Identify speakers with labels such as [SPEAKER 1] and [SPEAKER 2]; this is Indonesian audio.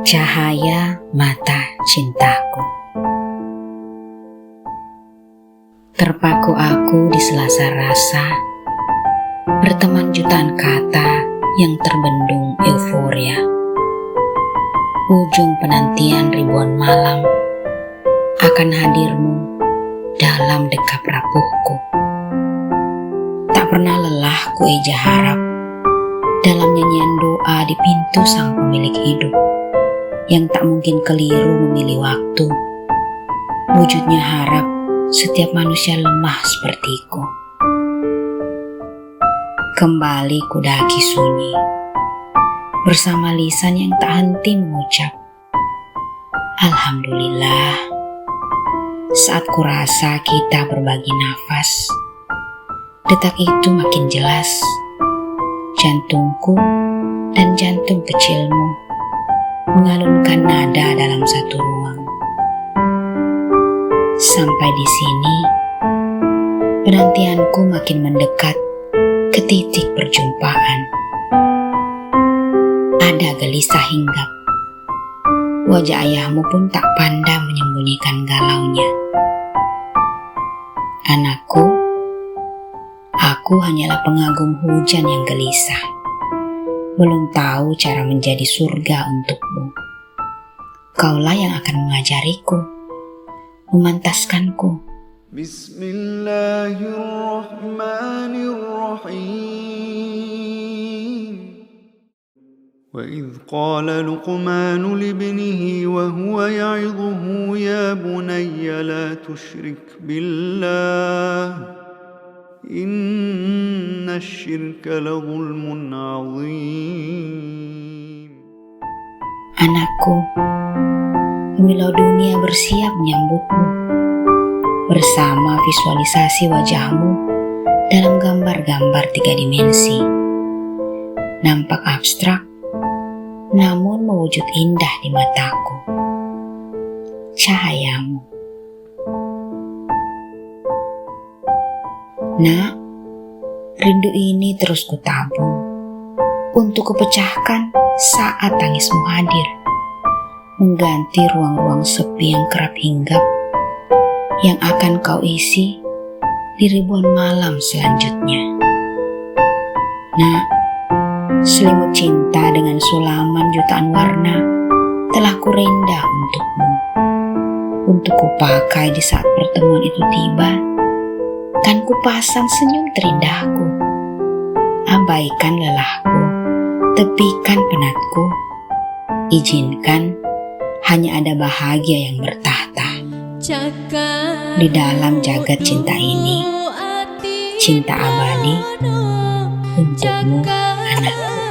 [SPEAKER 1] Cahaya mata cintaku. Terpaku aku di selasa rasa, berteman jutaan kata yang terbendung euforia. Ujung penantian ribuan malam akan hadirmu dalam dekap rapuhku. Tak pernah lelah ku eja harap dalam nyanyian doa di pintu sang pemilik hidup yang tak mungkin keliru memilih waktu. Wujudnya harap setiap manusia lemah sepertiku. Kembali kudaki sunyi bersama lisan yang tak henti mengucap Alhamdulillah. Saat kurasa kita berbagi nafas, detak itu makin jelas. Jantungku dan jantung kecilmu mengalunkan nada dalam satu ruang. Sampai di sini, penantianku makin mendekat ke titik perjumpaan. Ada gelisah hinggap. Wajah ayahmu pun tak pandai menyembunyikan galaunya. Anakku, aku hanyalah pengagum hujan yang gelisah. Belum tahu cara menjadi surga untukmu. Kaulah yang akan mengajariku, memantaskanku.
[SPEAKER 2] Bismillahirrahmanirrahim. وإذ قال لقمان لابنه وهو يعظه يا بني لا تشرك بالله إن الشرك لظلم عظيم.
[SPEAKER 1] Anakku, pemilau dunia bersiap menyambutmu bersama visualisasi wajahmu dalam gambar-gambar 3 dimensi. Nampak abstrak, namun mewujud indah di mataku. Cahayamu. Nak, rindu ini terus kutabung untuk kupecahkan saat tangismu hadir, mengganti ruang-ruang sepi yang kerap hinggap, yang akan kau isi di ribuan malam selanjutnya. Nak, selimut cinta dengan sulaman jutaan warna telah kurenda untukmu, untuk kupakai di saat pertemuan itu tiba, kan kupasang senyum terindahku. Abaikan lelahku, tepikan penatku, izinkan hanya ada bahagia yang bertahta di dalam jagat cinta ini. Cinta abadi untukmu, anakku.